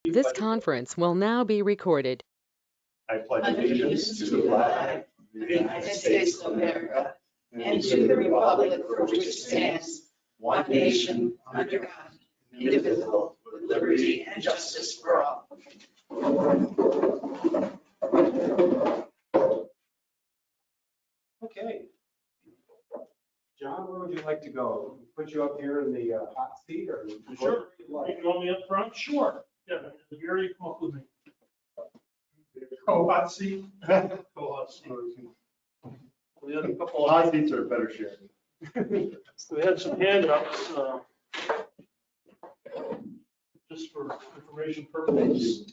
This conference will now be recorded. I pledge allegiance to the flag of the United States of America and to the republic for which it stands, one nation, under God, indivisible, with liberty and justice for all. Okay. John, where would you like to go? Put you up here in the hot seat or? Sure. You want me up front? Sure. Yeah, Gary, come up with me. Co-hot seat? Co-hot seat. We had a couple of, Hot seats are better shared. we had some handouts, just for information purposes.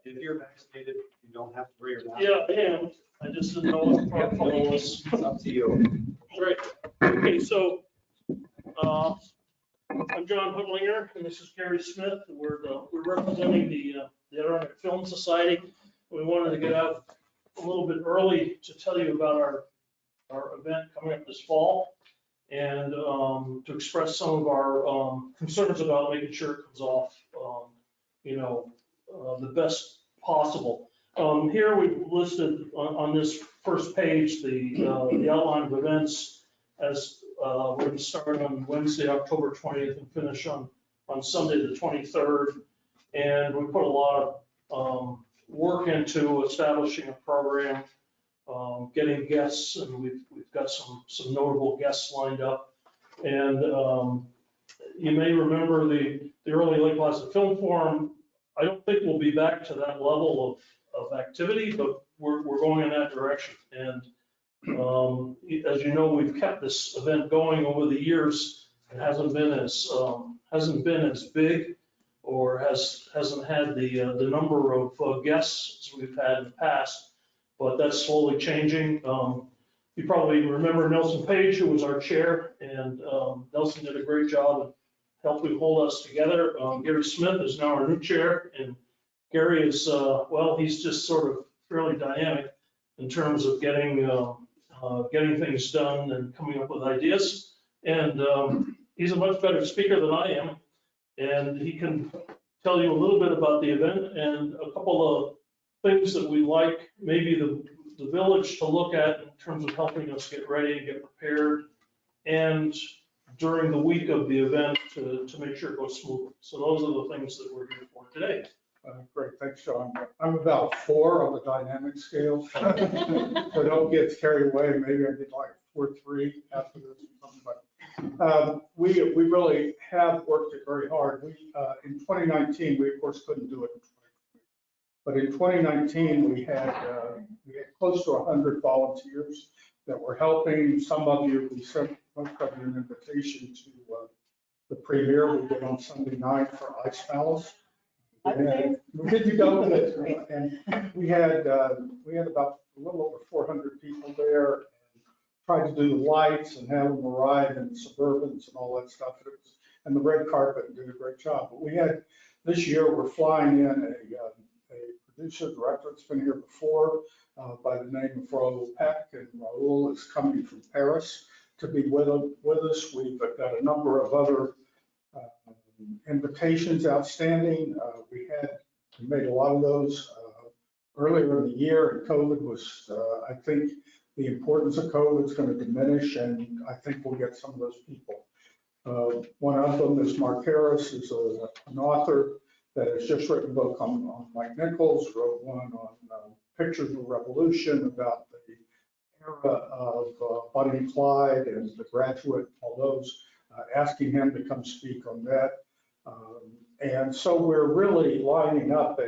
If you're vaccinated, you don't have to wear your mask. Yeah, I am. I just didn't know what the protocol was. It's up to you. Great. Okay, so, I'm John Hoodlinger, and this is Gary Smith. We're representing the Adirondack Film Society. We wanted to get out a little bit early to tell you about our event coming up this fall and to express some of our concerns about making sure it comes off, the best possible. Here we've listed on this first page the outline of events as we're going to start on Wednesday, October 20th and finish on Sunday, the 23rd. And we put a lot of work into establishing a program, getting guests, and we've got some notable guests lined up. And you may remember the early Lake Placid Film Forum. I don't think we'll be back to that level of activity, but we're going in that direction. And as you know, we've kept this event going over the years. It hasn't been as big, or hasn't had the number of guests we've had in the past, but that's slowly changing. You probably remember Nelson Page, who was our chair, and Nelson did a great job of helping hold us together. Gary Smith is now our new chair, and Gary is, he's just sort of fairly dynamic in terms of getting things done and coming up with ideas. And he's a much better speaker than I am, and he can tell you a little bit about the event and a couple of things that we like maybe the village to look at in terms of helping us get ready and get prepared, and during the week of the event to make sure it goes smoothly. So those are the things that we're here for today. Great, thanks, Sean. I'm about 4 on the dynamic scale, so don't get carried away. Maybe I get like 4 or 3 after this or something. But we really have worked it very hard. In 2019, we of course couldn't do it in 2020, but in 2019 we had close to 100 volunteers that were helping. Some of you, we sent most of you an invitation to the premiere we did on Sunday night for Ice Palace. Did you go with it? And we had about a little over 400 people there, and tried to do the lights and have them arrive in Suburbans and all that stuff. And the red carpet, and did a great job. But we had this year, we're flying in a producer director that's been here before by the name of Raoul Peck, and Raoul is coming from Paris to be with us. We've got a number of other invitations outstanding. We made a lot of those earlier in the year, and COVID was, I think the importance of COVID is going to diminish, and I think we'll get some of those people. One of them is Mark Harris, who's an author that has just written a book on Mike Nichols, wrote one on Pictures of Revolution about the era of Bonnie and Clyde and The Graduate, all those, asking him to come speak on that. And so we're really lining up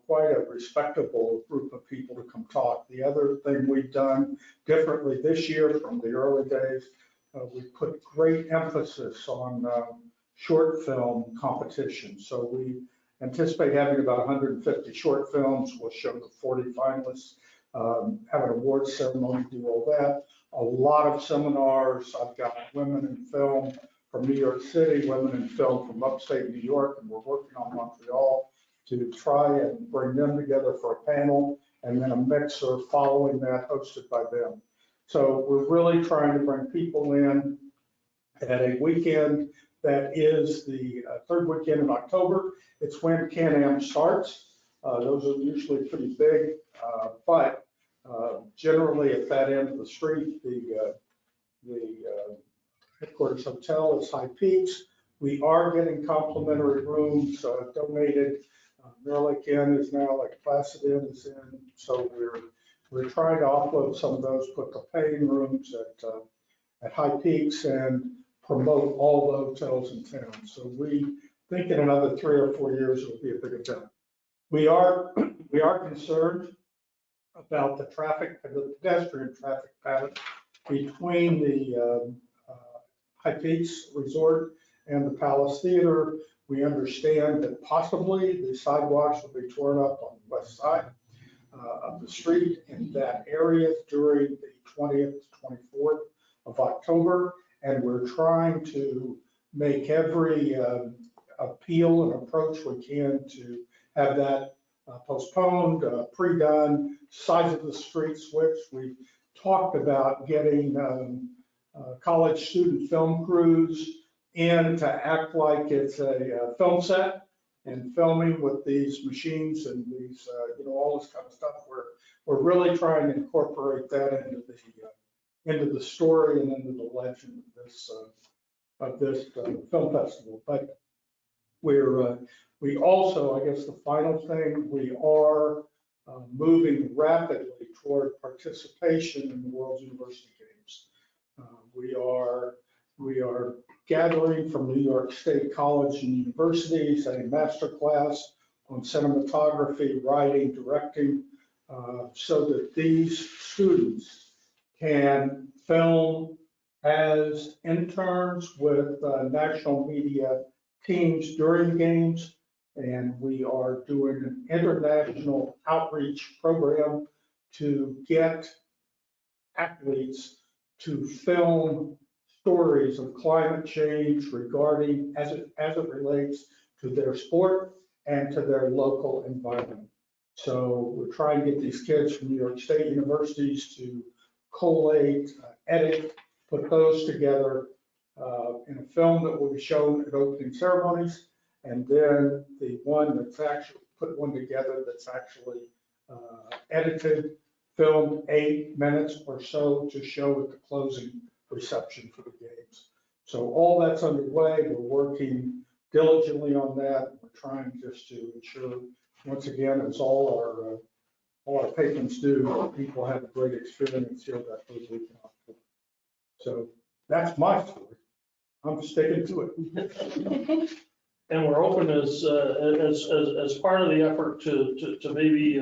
quite a respectable group of people to come talk. The other thing we've done differently this year from the early days, we put great emphasis on short film competition. So we anticipate having about 150 short films. We'll show the 40 finalists, have an awards ceremony, do all that. A lot of seminars. I've got women in film from New York City, women in film from upstate New York, and we're working on Montreal to try and bring them together for a panel, and then a mixer following that hosted by them. So we're really trying to bring people in at a weekend That is the third weekend in October. It's when Can-Am starts. Those are usually pretty big, but generally at that end of the street, the headquarters hotel is High Peaks. We are getting complimentary rooms donated. Mirror Lake Inn is now, like Placid Inn is in, so we're trying to offload some of those, put the paying rooms at High Peaks and promote all the hotels in town. So we think in another 3 or 4 years, it'll be a big event. We are concerned about the traffic, the pedestrian traffic pattern between the High Peaks Resort and the Palace Theater. We understand that possibly the sidewalks will be torn up on the west side of the street in that area during the 20th to 24th of October. And we're trying to make every appeal and approach we can to have that postponed, pre-done, size of the street switch. We've talked about getting college student film crews in to act like it's a film set and filming with these machines and these, all this kind of stuff. We're really trying to incorporate that into the story and into the legend of this film festival. But we also, I guess the final thing, we are moving rapidly toward participation in the World University Games. We are gathering from New York State College and universities a master class on cinematography, writing, directing, so that these students can film as interns with national media teams during games. And we are doing an international outreach program to get athletes to film stories of climate change regarding as it relates to their sport and to their local environment. So we're trying to get these kids from New York State universities to collate, edit, put those together in a film that will be shown at opening ceremonies. And then the one that's actually put one together that's actually edited, filmed 8 minutes or so to show at the closing reception for the games. So all that's underway. We're working diligently on that. We're trying just to ensure, once again, as all our patrons do, people have a great experience here that first week in October. So that's my story. I'm sticking to it. And we're open as part of the effort to maybe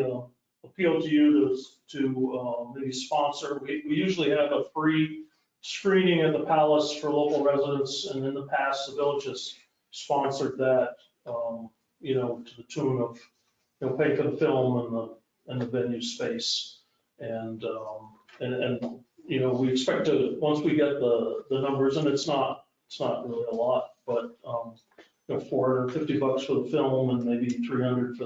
appeal to you to maybe sponsor. We usually have a free screening at the Palace for local residents, and in the past, the village has sponsored that, to the tune of, pay for the film and the venue space. And we expect to, once we get the numbers, and it's not really a lot, but $450 for the film and maybe $300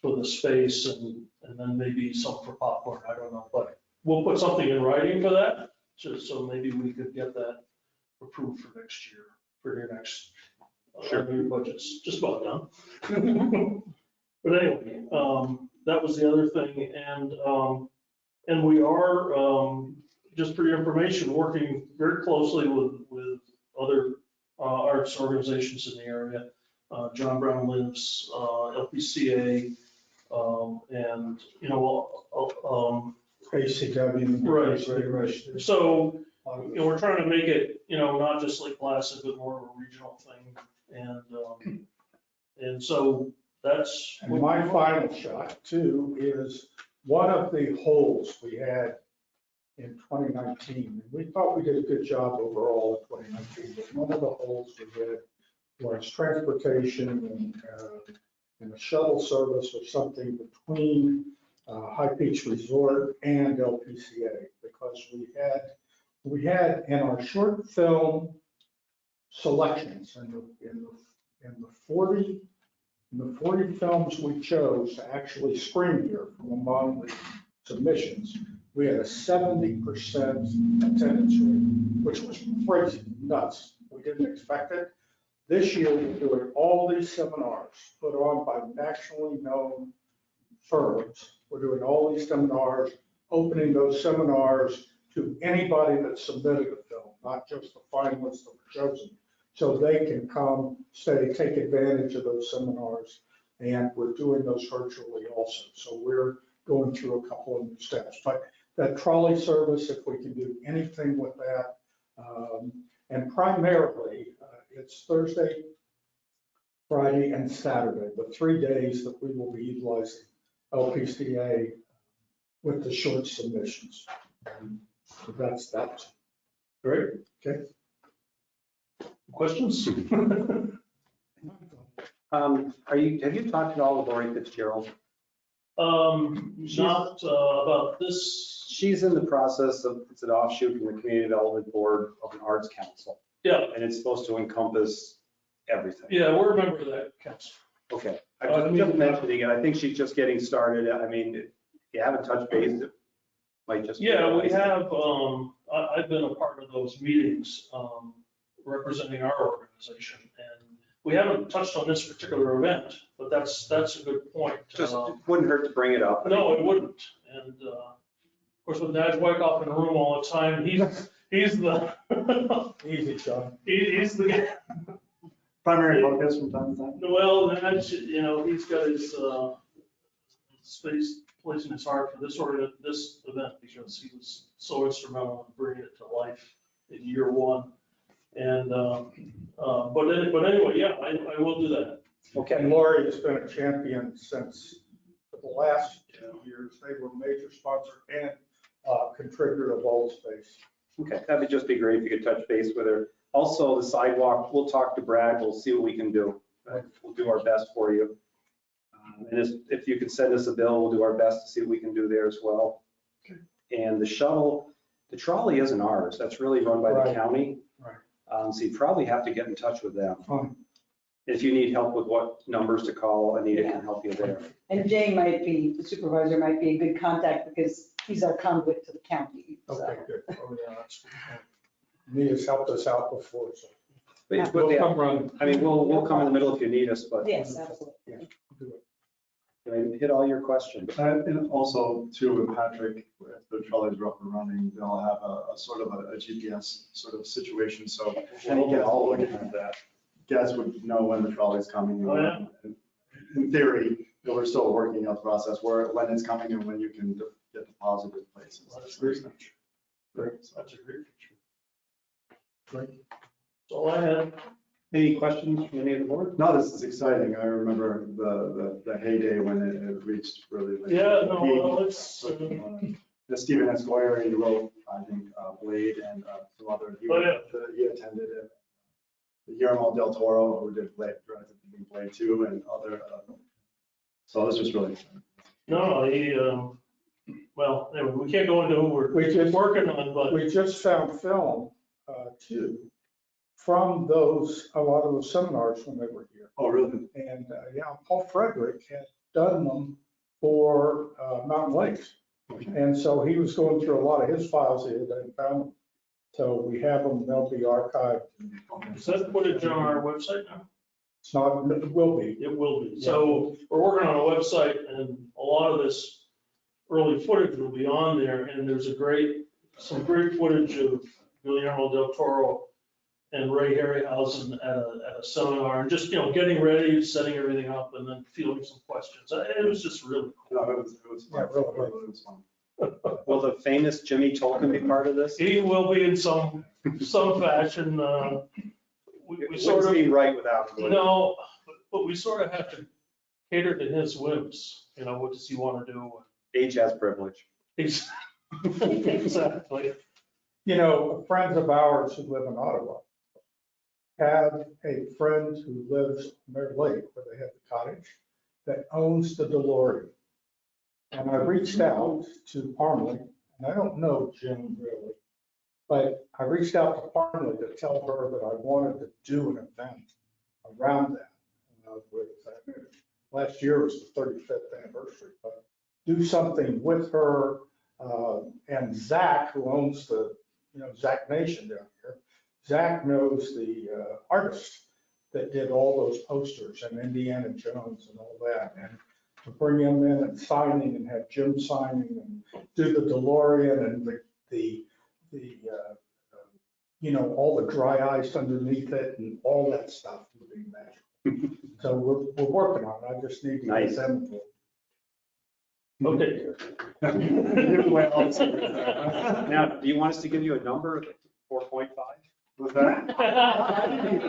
for the space, and then maybe some for popcorn. I don't know, but we'll put something in writing for that, just so maybe we could get that approved for next year, for your next your budget's just about done. But anyway, that was the other thing, and we are just for your information, working very closely with other arts organizations in the area. John Brown Lives, LPCA, and ACW. Right. So we're trying to make it, not just Lake Placid, but more of a regional thing. And so that's. And my final shot too is one of the holes we had in 2019. We thought we did a good job overall in 2019, but one of the holes we had was transportation and a shuttle service or something between High Peaks Resort and LPCA, because we had in our short film selections in the 40 films we chose to actually screen here from among the submissions, we had a 70% attendance rate, which was crazy, nuts. We didn't expect it. This year, we're doing all these seminars put on by nationally known firms. We're doing all these seminars, opening those seminars to anybody that submitted a film, not just the finalists that were chosen. So they can come, stay, take advantage of those seminars. And we're doing those virtually also. So we're going through a couple of new steps. But that trolley service, if we can do anything with that, and primarily it's Thursday, Friday, and Saturday, the 3 days that we will be utilizing LPCA with the short submissions. So that's that. Great. Okay. Questions? Have you talked at all with Lori Fitzgerald? Not about this. She's in the process of, it's an offshoot from the Community Development Board of an Arts Council, Yeah, and it's supposed to encompass everything. yeah, we're a member of that council. Okay, I'm just mentioning it. I think she's just getting started. I mean, if you haven't touched base, it might just. Yeah, we have, I've been a part of those meetings, representing our organization. And we haven't touched on this particular event, but that's a good point. Just wouldn't hurt to bring it up. No, it wouldn't. And, of course, with Naj Wyckoff in the room all the time, he's the, Easy, John. he's the guy. Primary focus from time to time. Well, Naj, he's got his, space, place in his heart for this event because he was so instrumental in bringing it to life in year one. And, but anyway, yeah, I will do that. Okay. And Lori has been a champion since for the last 2 years. They were major sponsor and contributor of All Space. Okay, that would just be great if you could touch base with her. Also, the sidewalk, we'll talk to Brad, we'll see what we can do. We'll do our best for you. And if you could send us a bill, we'll do our best to see what we can do there as well. Okay. And the shuttle, the trolley isn't ours, that's really run by the Right. county. Right. So you probably have to get in touch with them. Fine. If you need help with what numbers to call, Anita can help you there. And Jay might be, the supervisor might be a good contact because he's our conduit to the county. So. Okay, good. Oh, yeah, that's good. Nia's helped us out before, so. But We'll come run. I mean, we'll come in the middle if you need us, but Yes, absolutely. I hit all your questions. And also too with Patrick, if the trolleys are up and running, they'll have a sort of a GPS sort of situation. So any guests would know when the trolley's coming. Oh, yeah. And in theory, we're still working out the process where when it's coming and when you can get deposited places. That's great. Great. That's a great picture. Great. That's all I had. Any questions from any of the board? No, this is exciting. I remember the heyday when it reached really. like, Yeah, no, peak. well, it's, The Stephen S. Goyer, he wrote, I think, Blade and some other, Oh, yeah. he attended it. Guillermo del Toro, who did Blade, directed Blade 2 and other, so this was really exciting. no, well, anyway, we can't go into who We just- we're working on, but We just found film too from a lot of those seminars when they were here. Oh, really? And yeah, Paul Frederick had done them for Mountain Lakes. And so he was going through a lot of his files here and found them. So we have them, they'll be archived. is that footage on our website now? It's not, it will be. It will be. So we're working on a website and a lot of this early footage will be on there. And there's some great footage of Guillermo del Toro and Ray Harryhausen at a seminar and just, getting ready, setting everything up and then fielding some questions. It was just really cool. No, it was fun. Yeah, really. It was fun. Will the famous Jimmy Tolkien be part of this? He will be in some fashion. We It sort wouldn't of, be right without him. no, but we sort of have to cater to his whims. What does he want to do? Age has privilege. Exactly. Friends of ours who live in Ottawa have a friend who lives on their lake where they have the cottage that owns the DeLorean. And I reached out to Parmley, and I don't know Jim really, but I reached out to Parmley to tell her that I wanted to do an event around that. Last year was the 35th anniversary, but do something with her and Zach, who owns the Zach Nation down here, Zach knows the artist that did all those posters and Indiana Jones and all that. And to bring him in and signing and have Jim signing and do the DeLorean and the all the dry ice underneath it and all that stuff would be magical. So we're working on it. I just need to Nice. get them. Okay. Now, do you want us to give you a number, 4.5? Was that?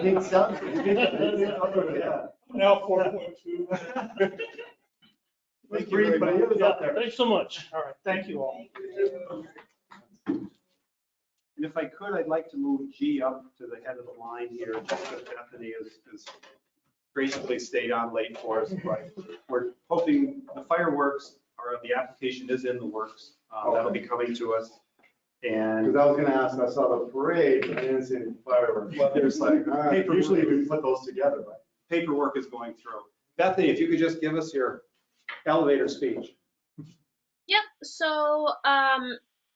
It sounds- yeah. Now 4.2. Thank you very much. It was up there. Thanks so much. All right, thank you all. And if I could, I'd like to move G up to the head of the line here, just as Bethany is graciously stayed on late for us. But we're hoping the fireworks, or the application is in the works. That'll be coming to us. And Because I was gonna ask, I saw the parade, but I didn't see any fireworks. Well, there's Like, paper- usually we put those together, but. paperwork is going through. Bethany, if you could just give us your elevator speech. Yep. So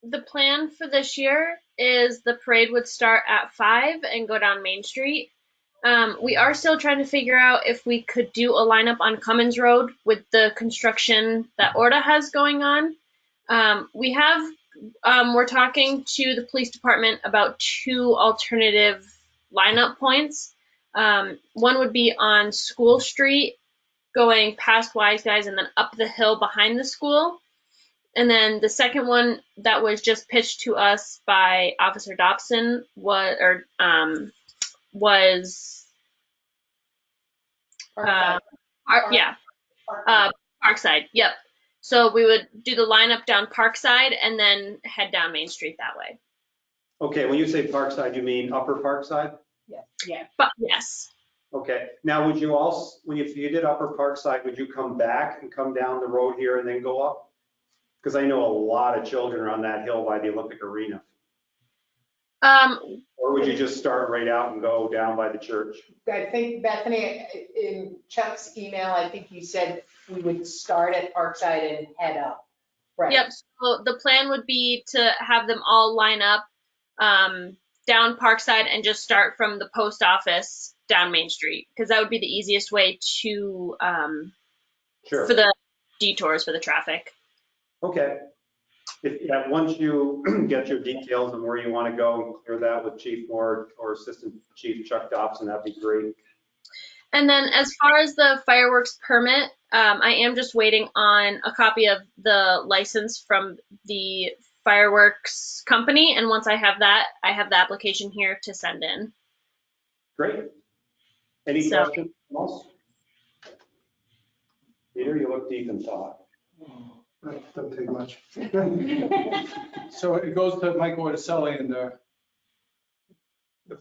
the plan for this year is the parade would start at 5 and go down Main Street. We are still trying to figure out if we could do a lineup on Cummins Road with the construction that Orta has going on. We're talking to the police department about 2 alternative lineup points. One would be on School Street, going past Wise Guys and then up the hill behind the school. And then the second one that was just pitched to us by Officer Dobson was Parkside. Yep. So we would do the lineup down Parkside and then head down Main Street that way. Okay, when you say Parkside, you mean Upper Parkside? Yeah. But yes. Okay, now would you also, if you did Upper Parkside, would you come back and come down the road here and then go up? Because I know a lot of children are on that hill by the Olympic Arena. Or would you just start right out and go down by the church? I think Bethany, in Chuck's email, I think you said we would start at Parkside and head up. Right. Yep. So the plan would be to have them all line up down Parkside and just start from the post office down Main Street, because that would be the easiest way to Sure. for the detours for the traffic. Okay. Once you get your details on where you want to go and clear that with Chief Moore or Assistant Chief Chuck Dobson, that'd be great. And then as far as the fireworks permit, I am just waiting on a copy of the license from the fireworks company. And once I have that, I have the application here to send in. Great. Any So- questions from us? Peter, you look deep in thought. That doesn't take much. So it goes to Michael Orticelli and The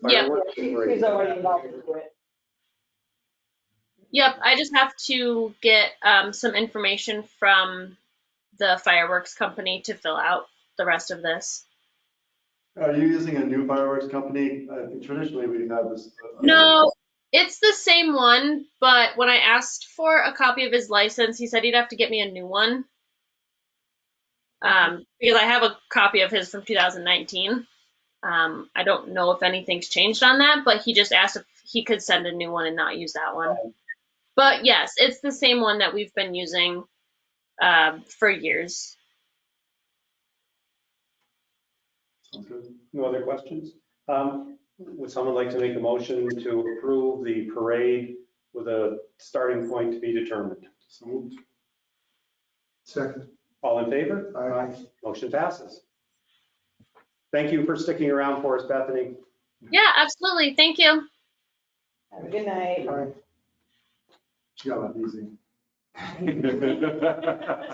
Yeah. fireworks are great. He's already involved into it. Yep, I just have to get some information from the fireworks company to fill out the rest of this. Are you using a new fireworks company? I think traditionally we've had this. No, it's the same one, but when I asked for a copy of his license, he said he'd have to get me a new one. Because I have a copy of his from 2019. I don't know if anything's changed on that, but he just asked if he could send a new one and not use that one. But yes, it's the same one that we've been using for years. Sounds good. No other questions? Would someone like to make a motion to approve the parade with a starting point to be determined? So moved. Second. All in favor? Aye. Motion passes. Thank you for sticking around for us, Bethany. Yeah, absolutely. Thank you. Have a good night. She got that easy.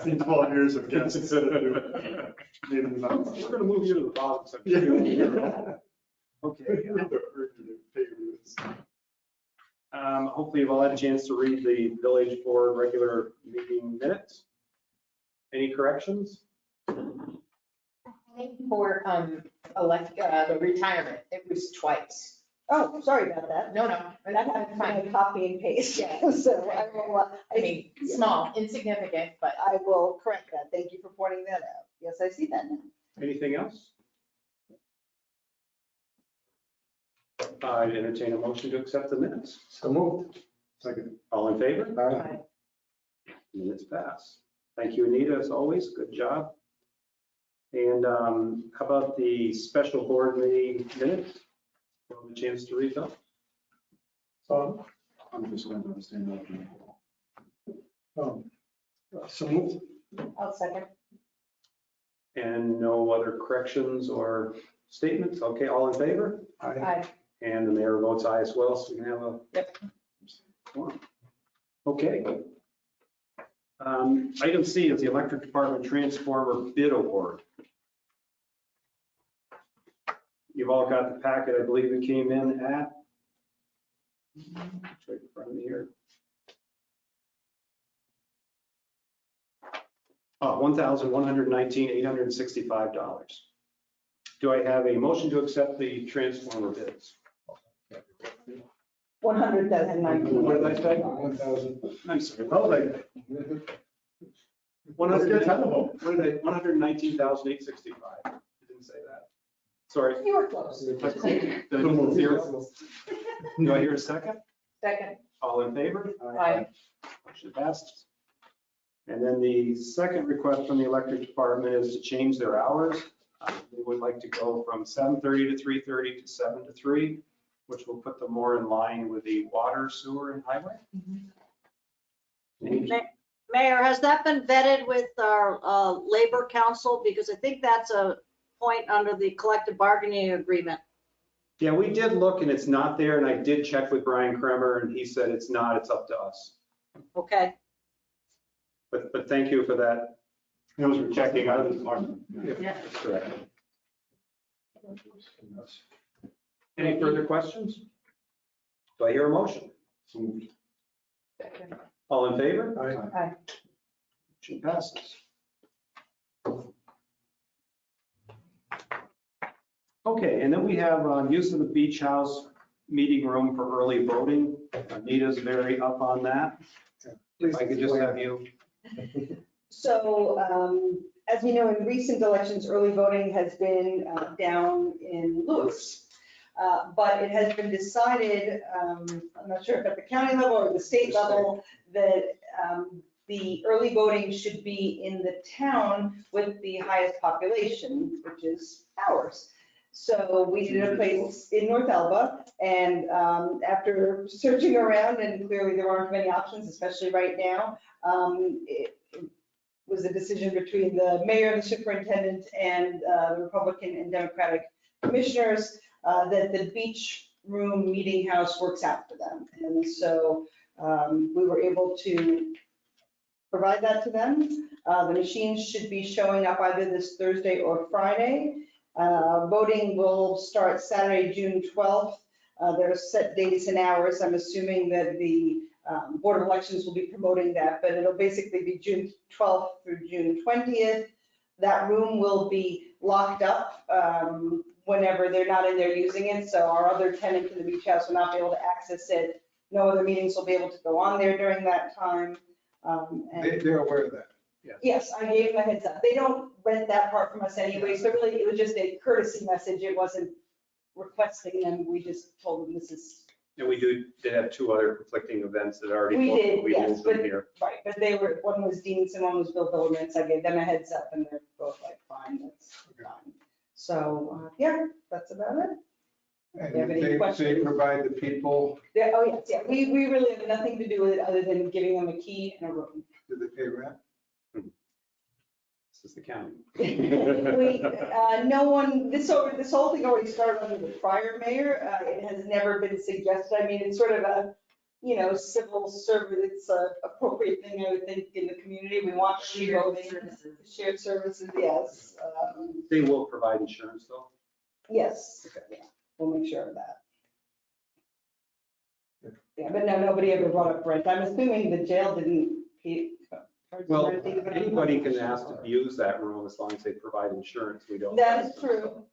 Seen 12 years of guests. We're gonna move you to the bottom section. Okay. Hopefully you've all had a chance to read the village board regular meeting minutes. Any corrections? For the retirement, it was twice. Oh, sorry about that. No, That's that's my fine. copy and paste. Yeah. So I will, I mean, small, insignificant, but I will correct that. Thank you for pointing that out. Yes, I see that now. Anything else? I entertain a motion to accept the minutes. So moved. Second. All in favor? Aye. Minutes pass. Thank you, Anita, as always. Good job. And how about the special board meeting minutes? Have a chance to read them? I'm just going to stand up. So moved. I'll second. And no other corrections or statements? Okay, all in favor? Aye. And the mayor votes aye as well, so we can have a. Yep. Okay. Item C is the electric department transformer bid award. You've all got the packet, I believe it came in at. It's right in front of me here. $1,119,865. Do I have a motion to accept the transformer bids? 100,019. What did I say? 1,000. I'm sorry. Oh, like, 119,865. I didn't say that. Sorry. You were close. Do I hear a second? Second. All in favor? Aye. Motion passes. And then the second request from the electric department is to change their hours. They would like to go from 7:30 to 3:30 to 7 to 3, which will put them more in line with the water, sewer, and highway. Mayor, has that been vetted with our Labor Council? Because I think that's a point under the collective bargaining agreement. Yeah, we did look and it's not there, and I did check with Brian Kremer and he said it's not, it's up to us. Okay. But thank you for that. it was rejecting out of the department. That's correct. Any further questions? Do I hear a motion? So moved. Second. All in favor? Aye. Motion passes. Okay, and then we have use of the beach house meeting room for early voting. Anita's very up on that. If I could just have you. So, as you know, in recent elections, early voting has been down in Lewis. But it has been decided, I'm not sure if at the county level or the state level, that the early voting should be in the town with the highest population, which is ours. So we did a place in North Elba, and after searching around, and clearly there aren't many options, especially right now, it was a decision between the mayor and the superintendent and the Republican and Democratic commissioners that the beach room meeting house works out for them. And so we were able to provide that to them. The machines should be showing up either this Thursday or Friday. Voting will start Saturday, June 12th. There are set dates and hours. I'm assuming that the Board of Elections will be promoting that, but it'll basically be June 12th through June 20th. That room will be locked up whenever they're not in there using it. So our other tenant in the beach house will not be able to access it. No other meetings will be able to go on there during that time. They're aware of that. Yes, I gave them a heads up. They don't rent that part from us anyway, so really it was just a courtesy message. It wasn't requesting them. We just told them this is. And we did have two other conflicting events that already. We booked, did, but we yes, moved them but- here. Right, but they were, one was Dean's and one was Bill Billerman, so I gave them a heads up and they're both like, fine, that's fine. So, yeah, that's about it. And You have any they questions? provide the people, Yeah, oh, yes, yeah, we really have nothing to do with it other than giving them a key and a room. do they pay rent? This is the county. No one, this whole thing already started under the prior mayor. It has never been suggested. I mean, it's sort of a, civil service, it's a appropriate thing, I would think, in the community. We want voting. Shared services, yes. They will provide insurance though. Yes, yeah, we'll make sure of that. Yeah, but no, nobody ever brought up rent. I'm assuming the jail didn't pay. charge them Well, rent either. anybody can ask to use that room as long as they provide insurance. We don't. That is true,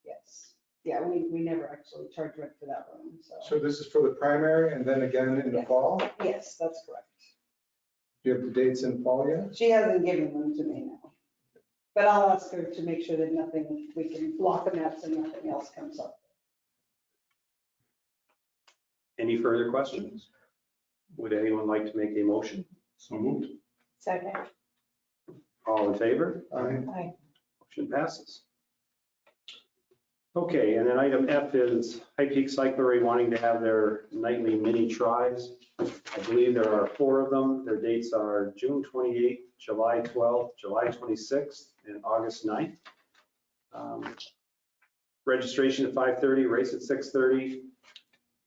yes. Yeah, we never actually charge rent for that room, So this is for the primary and then again in the fall? Do Yes, that's correct. you have the dates in fall yet? She hasn't given them to me now. But I'll ask her to make sure that we can block them out so nothing else comes up. Any further questions? Would anyone like to make a motion? So moved. Second. All in favor? Aye. Motion passes. Okay, and then item F is High Peak Cyclery wanting to have their nightly mini tries. I believe there are 4 of them. Their dates are June 28th, July 12th, July 26th, and August 9th. Registration at 5:30, race at 6:30.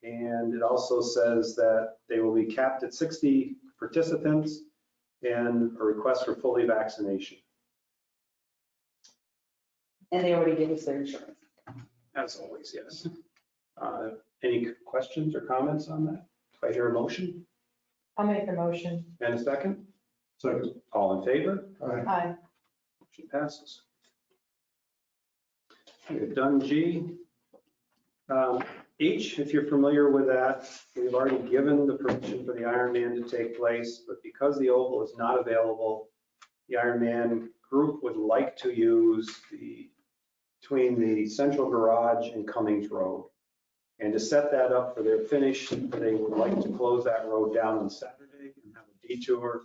And it also says that they will be capped at 60 participants and a request for fully vaccination. And they already gave us their insurance. As always, yes. Any questions or comments on that? Do I hear a motion? I'll make the motion. And a second? Second. All in favor? Aye. Motion passes. We've done G. H, if you're familiar with that, we've already given the permission for the Ironman to take place, but because the oval is not available, the Ironman group would like to use between the central garage and Cummings Road. And to set that up for their finish, they would like to close that road down on Saturday and have a detour,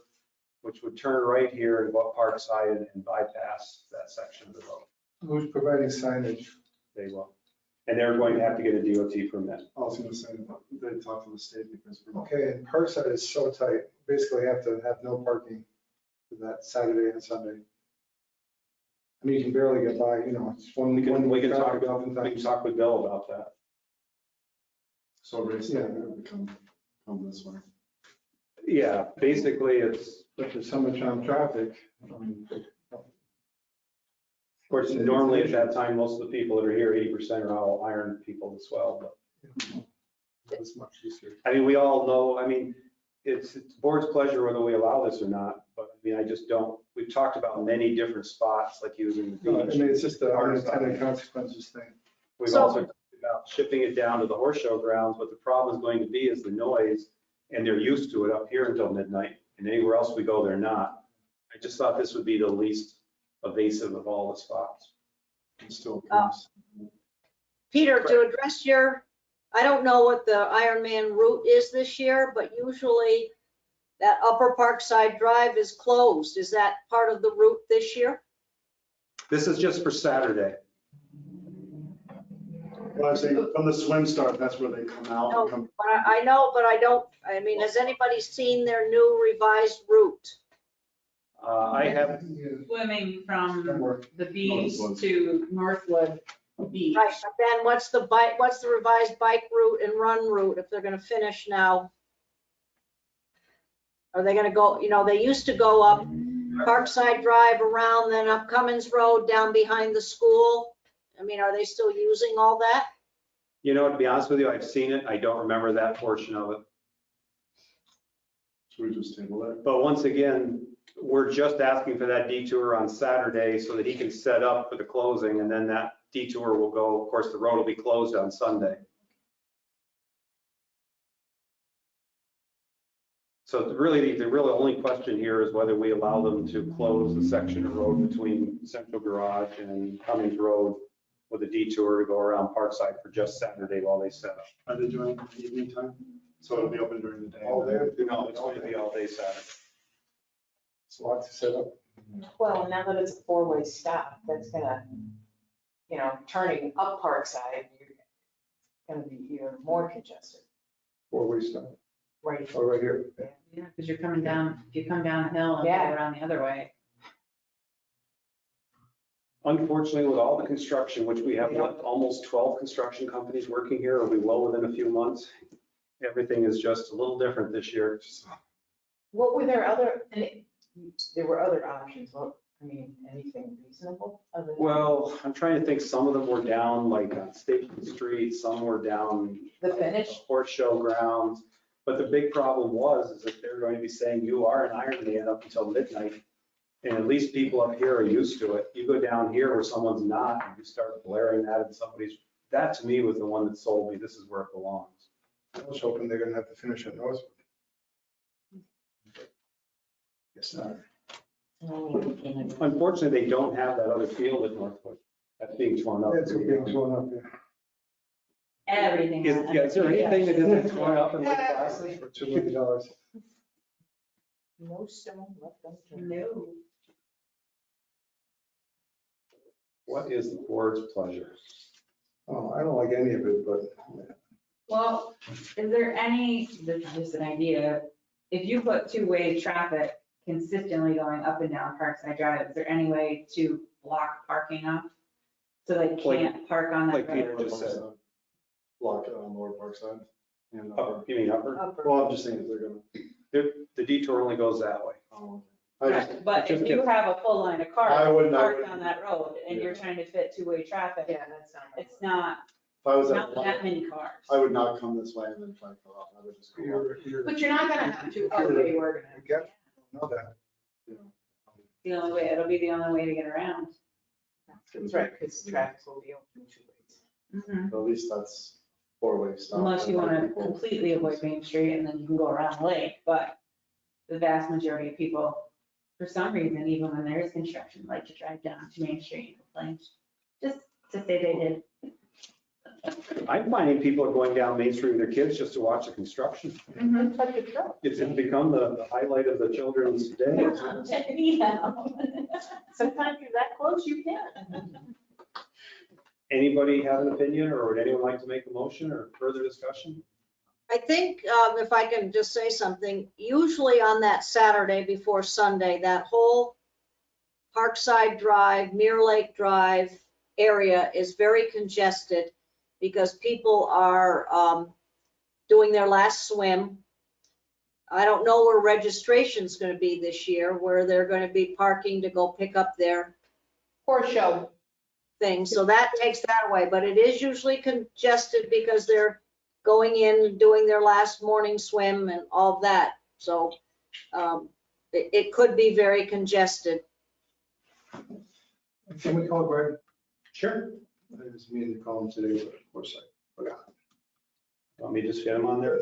which would turn right here and go up Parkside and bypass that section of the road. Who's providing signage? They will. And they're going to have to get a DOT permit. I was going to say, they talked to the state because we're. Okay, and Parkside is so tight, basically have to have no parking for that Saturday and Sunday. I mean, you can barely get by, it's one. We can talk traffic about, we can oftentimes. talk with Bill about that. So racing, come this way. Yeah, basically it's, But there's so much on traffic. of course, normally at that time, most of the people that are here, 80% are all Iron people as well. But It's much easier. I mean, we all know, I mean, it's the board's pleasure whether we allow this or not. But I mean, I just don't, we've talked about many different spots, like using the No, I beach. mean, it's just the unintended consequences thing. We've So- also talked about shipping it down to the horse show grounds. What the problem is going to be is the noise, and they're used to it up here until midnight, and anywhere else we go, they're not. I just thought this would be the least evasive of all the spots. It still Uh, comes. Peter, to address I don't know what the Ironman route is this year, but usually that Upper Parkside Drive is closed. Is that part of the route this year? This is just for Saturday. Well, I say from the swim start, that's where they come out. No. and come. But I know, but I mean, has anybody seen their new revised route? I have, Swimming from Somewhere. the beach to Northwood Beach. Right, but then what's the revised bike route and run route if they're gonna finish now? Are they gonna go, they used to go up Parkside Drive around, then up Cummins Road, down behind the school? I mean, are they still using all that? to be honest with you, I've seen it. I don't remember that portion of it. Should we just table it? But once again, we're just asking for that detour on Saturday so that he can set up for the closing, and then that detour will go, of course, the road will be closed on Sunday. So really, the real only question here is whether we allow them to close the section of road between Central Garage and Cummings Road with a detour to go around Parkside for just Saturday while they set up. Are they doing it in the evening time? So it'll be open during the day? All day? No, it's going to be all day Saturday. It's a lot to set up. Well, now that it's a four-way stop, that's gonna, turning up Parkside, you're gonna be even more congested, Four-way stop. right? Oh, right here. Yeah, because you're coming down, if you come downhill and go Yeah. around the other way. Unfortunately, with all the construction, which we have almost 12 construction companies working here, or we will within a few months, everything is just a little different this year. What were there there were other options, anything reasonable other than? Well, I'm trying to think, some of them were down like on Station Street, some were down The finish? horse show grounds. But the big problem is that they're going to be saying you are an Ironman up until midnight. And at least people up here are used to it. You go down here where someone's not, and you start blaring that at somebody's, that to me was the one that sold me, this is where it belongs. I was hoping they're gonna have to finish at Northwood. Guess not. Unfortunately, they don't have that other field at Northwood. That's being torn up. That's being torn up, yeah. everything. Is, on yeah, is there it. anything that isn't torn up in the classes? For $2 million. No stone left unturned. No. What is the board's pleasure? Oh, I don't like any of it, but Well, is there any, this is just an idea, if you put two-way traffic consistently going up and down Parkside Drive, is there any way to block parking off? So they can't park on that like Peter road? just said. Block it on Lower Parkside. And, You mean upper? well, I'm just saying if they're gonna. The detour only goes that way. I just- Right, but if just you get- have a full line of I cars wouldn't- parked on that road and you're trying to fit two-way traffic, Yeah, that's not. it's not, If I was at, not that many cars. I would not come this way and then try to go out. I would just go out. But you're not gonna have to, oh, you were gonna. you get, know that. The only way, it'll be the only way to get around. That's right, because traffic will be open 2 ways. Mhm. At least that's four-way stop. Unless you want to People- completely avoid Main Street and then you can go around the lake, but the vast majority of people, for some reason, even when there is construction, like to drive down to Main Street and complain. Just to say they did. I'm finding people are going down Main Street with their kids just to watch the construction. It's become the highlight of the children's day. Yeah. Sometimes you're that close, you can. Anybody have an opinion, or would anyone like to make a motion or further discussion? I think if I can just say something, usually on that Saturday before Sunday, that whole Parkside Drive, Mirror Lake Drive area is very congested because people are doing their last swim. I don't know where registration's going to be this year, where they're going to be parking to go pick up their Horse show. thing. So that takes that away, but it is usually congested because they're going in and doing their last morning swim and all that. So it could be very congested. Can we call Greg? Sure. I just mean to call them today, but of course I forgot. Want me to just get them on there?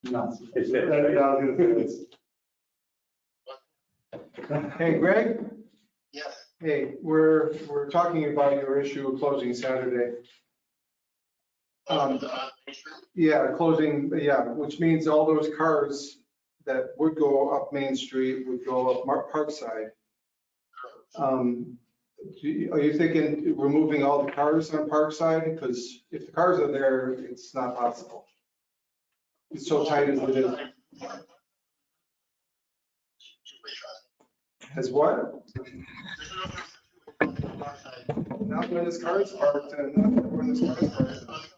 No. It's Yeah, it, I was gonna say it's- Hey, Greg? Yes. Hey, we're talking about your issue of closing Saturday. Yeah, closing, yeah, which means all those cars that would go up Main Street would go up Parkside. Are you thinking removing all the cars on Parkside? Because if the cars are there, it's not possible. It's so tight as it is. As what? Not when his car's parked and not when his car's parked.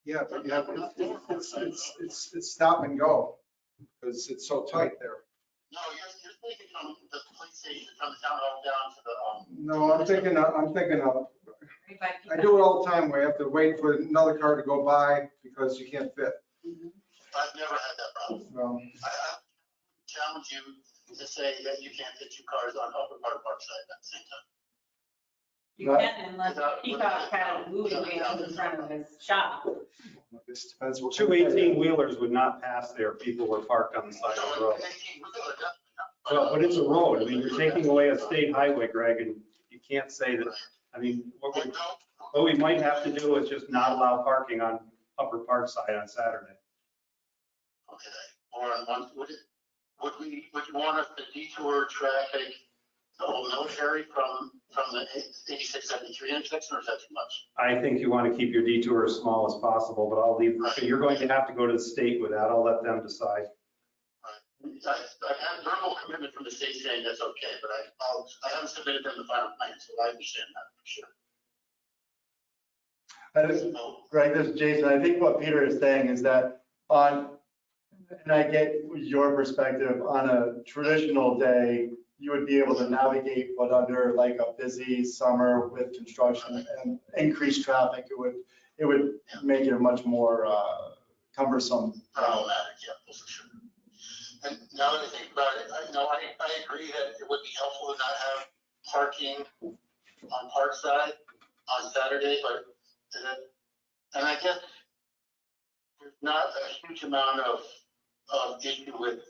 Yeah, but you have, it's stop and go because it's so tight there. No, you're thinking from the police station, from the town hall down to the, No, I'm thinking of, I do it all the time where you have to wait for another car to go by because you can't fit. I've never had that problem. No. I challenge you to say that you can't fit 2 cars on upper part of Parkside at the same time. You can unless Peacock had a movie van in front of his shop. This depends what. 2 18-wheelers would not pass there if people were parked on the side of the road. Well, but it's a road. I mean, you're taking away a state highway, Greg, and you can't say that, I mean, what we might have to do is just not allow parking on Upper Parkside on Saturday. Okay, or on one, would you want us to detour traffic, the whole military from the 8673 intersection, or is that too much? I think you want to keep your detour as small as possible, but I'll leave, you're going to have to go to the state with that. I'll let them decide. I have verbal commitment from the state saying that's okay, but I haven't submitted them the final plan, so I understand that for sure. Greg, this is Jason. I think what Peter is saying is that and I get your perspective, on a traditional day, you would be able to navigate, but under like a busy summer with construction and increased traffic, it would make it a much more cumbersome. Problematic, yeah, for sure. And now that I think about it, I agree that it would be helpful to not have parking on Parkside on Saturday, but, and I guess there's not a huge amount of issue with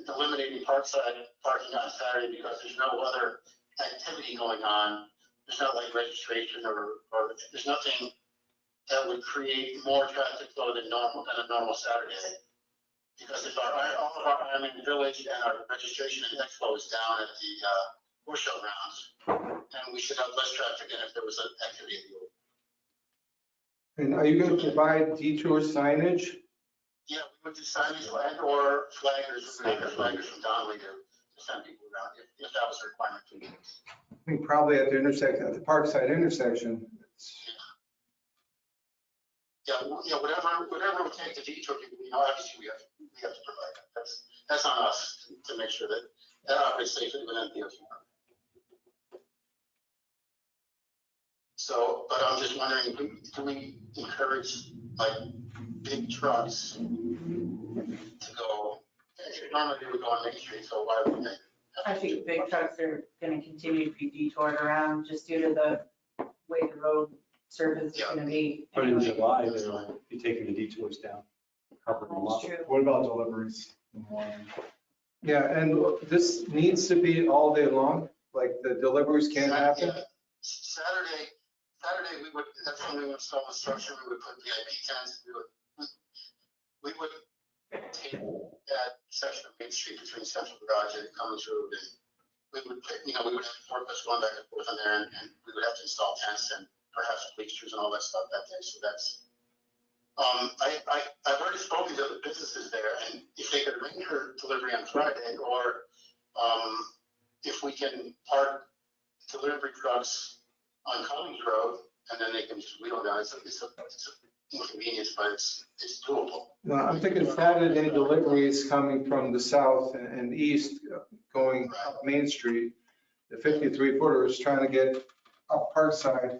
eliminating parkside parking on Saturday because there's no other activity going on. There's not like registration or there's nothing that would create more traffic flow than a normal Saturday. Because if all of our Ironman Village and our registration and expo is down at the horse show grounds, and we should have less traffic than if there was an activity at the old. And are you going to provide detour signage? Yeah, we would do signage and or flaggers, we would have flaggers from Donnelly to send people around if that was a requirement for meetings. I think probably at the intersection, at the Parkside intersection. Yeah, whatever it would take to detour people, obviously we have to provide that. That's on us to make sure that operates safely within the DOT. So, but I'm just wondering, can we encourage like big trucks to go? Normally they would go on Main Street, so why would they? I think big trucks are gonna continue to be detoured around just due to the way the road surface is gonna be. But in anyway. July, they'll be taking the detours down. Cover them up. That's true. What about deliveries in the morning? Yeah, and this needs to be all day long, like the deliveries can't happen. Yeah. Saturday we would, that's when we would install the structure, we would put VIP tents, we would take that section of Main Street between Central Garage and Cummings Road, and we would, we would have forklifts going back and forth on there, and we would have to install tents and perhaps bleachers and all that stuff that day, so that's, I've already spoken to the businesses there, and if they could arrange for delivery on Friday, or if we can park delivery trucks on Cummings Road, and then they can just wheel down, it's a inconvenience, but it's doable. No, I'm thinking Saturday deliveries coming from the south and east, going up Main Street. The 53 footer is trying to get up Parkside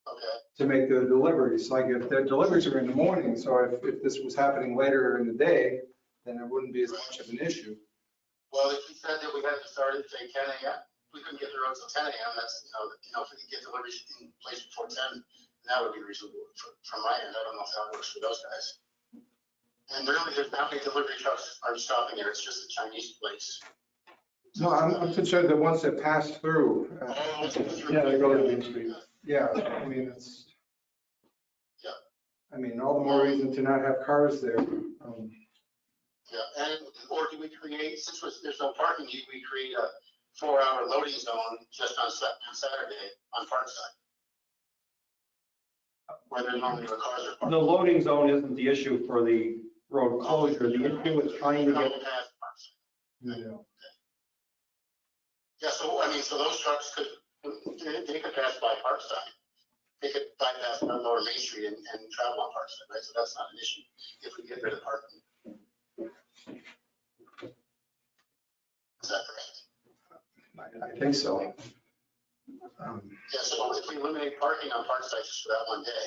Okay, to make the deliveries. Like if the deliveries are in the morning, so if this was happening later in the day, then it wouldn't be as much of an issue. well, if you said that we had to start at, say, 10 a.m., we couldn't get the roads till 10 a.m., that's, if we could get deliveries in place before 10, that would be reasonable from my end. I don't know if that works for those guys. And really, there's not many delivery trucks are stopping there, it's just a Chinese place. No, I'm concerned the ones that pass through. Yeah, they go to Main Street. Yeah, I mean, it's. Yeah. I mean, all the more reason to not have cars there. Yeah, and, or do we create, since there's no parking, do we create a 4-hour loading zone just on Saturday on Parkside? Where there's only the cars are parked. The loading zone isn't the issue for the road closure. The issue is trying to get, Past Parkside. Yeah. Yeah, so, so those trucks they could pass by Parkside. They could bypass Lower Main Street and travel on Parkside, right? So that's not an issue if we get rid of parking. Is that correct? I think so. Yeah, so if we eliminate parking on Parkside just for that one day,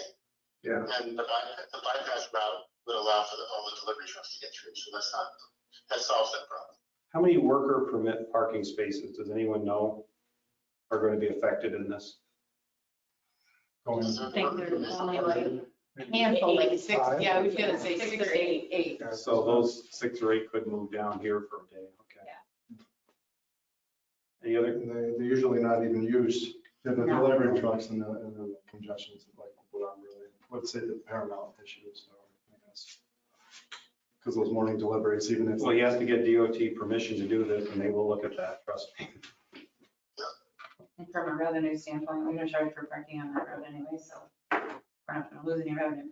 Yeah. then the bypass route would allow for all the delivery trucks to get through. So that solves that problem. how many worker permit parking spaces, does anyone know, are going to be affected in this? Going, I think there's only like Handful, like six, yeah, I was gonna say 6 or 8. So those 6 or 8 could move down here for a day, okay. Any other, they're usually not even used. The delivery trucks and the congestions, like, what I'm really, let's say the paramount issues, I guess. Because those morning deliveries, even if. well, he has to get DOT permission to do this, and they will look at that, trust me. And from a revenue standpoint, we're gonna charge for parking on that road anyway, so we're not gonna lose any revenue.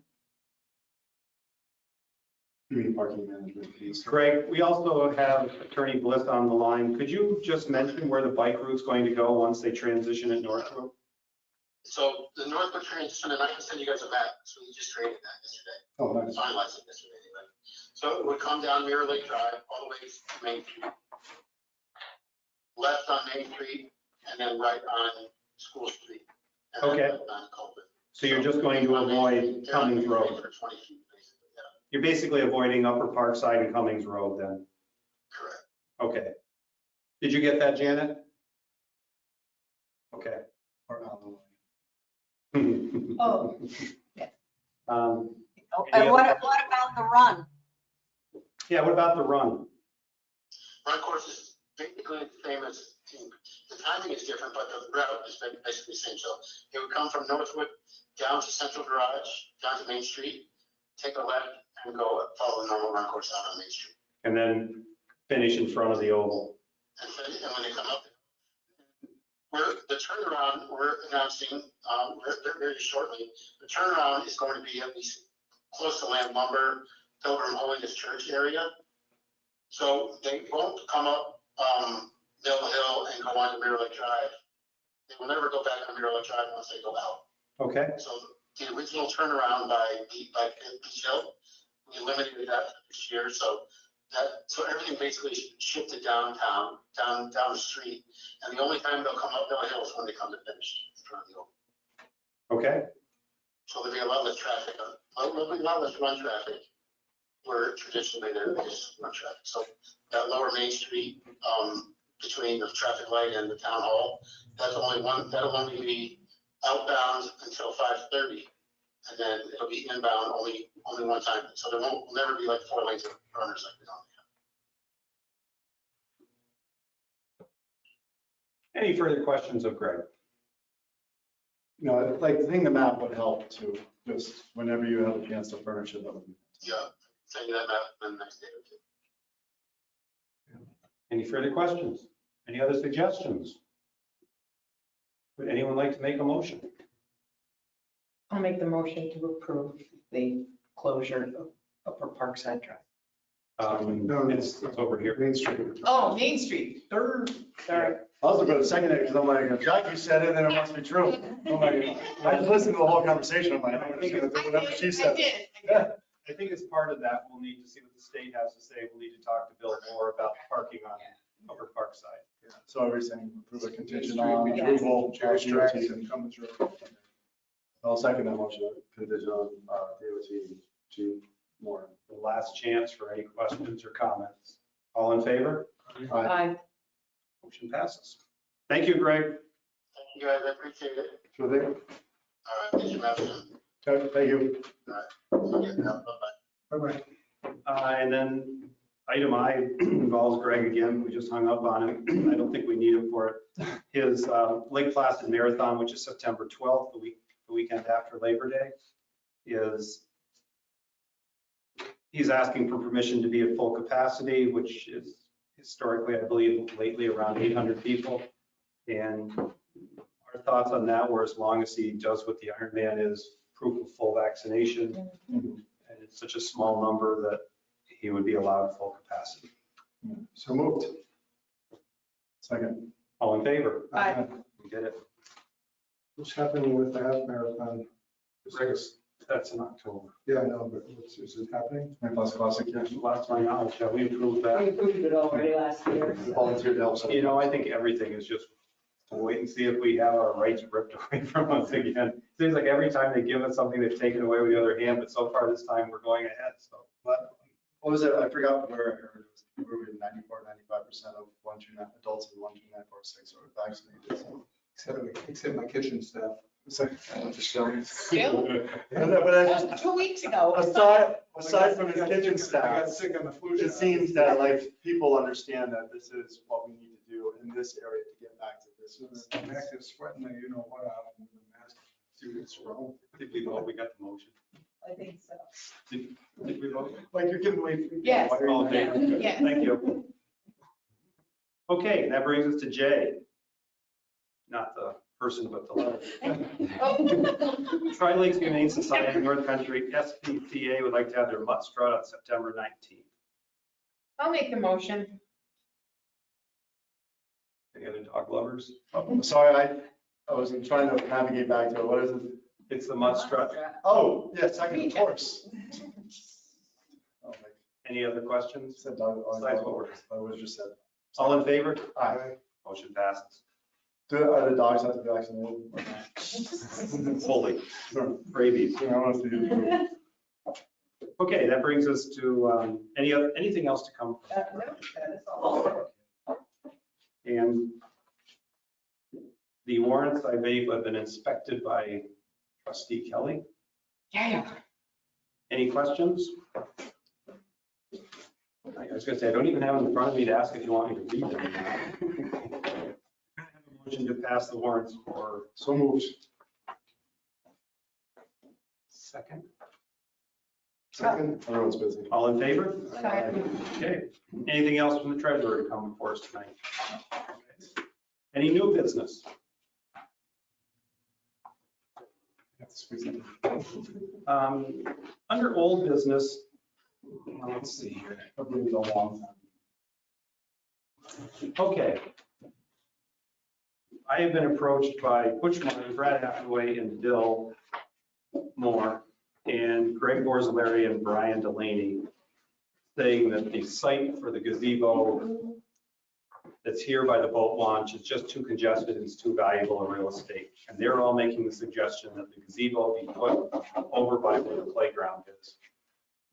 You mean parking management fees? Craig, we also have Attorney Bliss on the line. Could you just mention where the bike route's going to go once they transition at Northbrook? So the Northwood transition, and I can send you guys a map. So we just created that yesterday. Oh, nice. Finalized it yesterday anyway. So it would come down Mirror Lake Drive all the way to Main Street. Left on Main Street and then right on School Street. And then Okay. right on Culver. So you're just going to avoid Cummings Road. For 20 feet, basically, yeah. You're basically avoiding Upper Parkside and Cummings Road then? Correct. Okay. Did you get that, Janet? Okay. Or on the line. Oh. Um, And Any what other- about the run? Yeah, what about the run? Run course is basically the same as team. The timing is different, but the route is basically the same. So it would come from Northwood down to Central Garage, down to Main Street, take a left and go follow the normal run course out on Main Street. And then finish in front of the oval. And when they come up, the turnaround we're announcing very shortly. The turnaround is going to be at least close to Land Lumber, Pilgrim Holiness Church area. So they won't come up Mill Hill and go on to Mirror Lake Drive. They will never go back on Mirror Lake Drive once they go out. Okay. So the original turnaround by Beach Hill, we eliminated that this year. So everything basically shifted downtown, down the street. And the only time they'll come up Mill Hill is when they come to finish in front of the oval. Okay. So there'll be a lot less traffic. There'll be a lot less run traffic where traditionally there is run traffic. So that lower Main Street between the traffic light and the town hall, that'll only be outbound until 5:30. And then it'll be inbound only one time. So there will never be like 4 lanes of runners like we normally have. Any further questions of Greg? You know, like, I think the map would help too, just whenever you have a chance to furnish it. That would be. Yeah, send you that map in the next day or two. Any further questions? Any other suggestions? Would anyone like to make a motion? I'll make the motion to approve the closure of Upper Parkside Drive. No, It's over here. Main Street. Oh, Main Street, third, sorry. I was about to second it because I'm like, if Jackie said it, then it must be true. I'm like, I just listened to the whole conversation. I'm like, I'm just gonna do whatever she said. Yeah, I think as part of that, we'll need to see what the state has to say. We'll need to talk to Bill more about parking on Upper Parkside. So everything, approve a contingent on approval. Jerry's DOT. tracks and Cummins Road. I'll second that motion, contingent on DOT, Chief Moore. The last chance for any questions or comments. All in favor? Aye. Motion passes. Thank you, Greg. Thank you guys, I appreciate it. Sure thing. All right, get your map in. Okay, thank you. Bye-bye. Bye-bye. And then item I involves Greg again. We just hung up on him. I don't think we need him for it. His Lake Placid Marathon, which is September 12th, the weekend after Labor Day, he's asking for permission to be at full capacity, which is historically, I believe, lately around 800 people. And our thoughts on that were as long as he does what the Ironman is, proof of full vaccination, and it's such a small number that he would be allowed full capacity. So moved. Second. All in favor? Aye. We did it. What's happening with the half marathon? That's in October. Yeah, I know, but is it happening? My plus classic, yeah. Last my knowledge, have we approved that? We approved it already last year. Volunteer to help. You know, I think everything is just wait and see if we have our rights ripped away from us again. Seems like every time they give us something, they've taken away with the other hand, but so far this time we're going ahead, so. What was it? I forgot where I heard it was. We were 94, 95% of 129 adults in 12946 are vaccinated. Except my kitchen staff. So. Really? But I just, 2 weeks ago. aside from his kitchen I staff, got sick on the flu it shot. seems that like people understand that this is what we need to do in this area to get back to business. Max is sweating, you know what, out with the mask. Dude, it's wrong. Did we vote? We got the motion. I think so. Did we vote? Like you're giving away. Yes. All in favor? Good. Yes. Thank you. Okay, that brings us to J. Not the person, but the letter. Tri-Lakes Humane Society of North Country, SPCA, would like to have their mutt strut on September 19th. I'll make the motion. Any other dog lovers? Oh, sorry, I was trying to navigate back to it. What is it? It's the mutt strut. Oh, yeah, second, of course. Oh, like, Any other questions? said dog. Besides what we're- I was just said. All in favor? Aye. Motion passes. Are the dogs have to be vaccinated or not? Fully. Rabies. I want us to do the group. Okay, that brings us to anything else to come? No, that is all. And the warrants, I believe, have been inspected by trustee Kelly. Yeah. Any questions? was gonna say, I don't even have them in front of me to ask if you want me to read them. or not. I have a motion to pass the warrants for So moved. second. Second, everyone's busy. All in favor? Aye. Okay. Anything else from the treasurer to come before us tonight? Any new business? Under old business, let's see here. I'll move it along. Okay. I have been approached by Butch Martin, Brad Hathaway, and Bill Moore, and Greg Borzilleri and Brian Delaney, saying that the site for the gazebo that's here by the boat launch is just too congested and it's too valuable in real estate. And they're all making the suggestion that the gazebo be put over by where the playground is.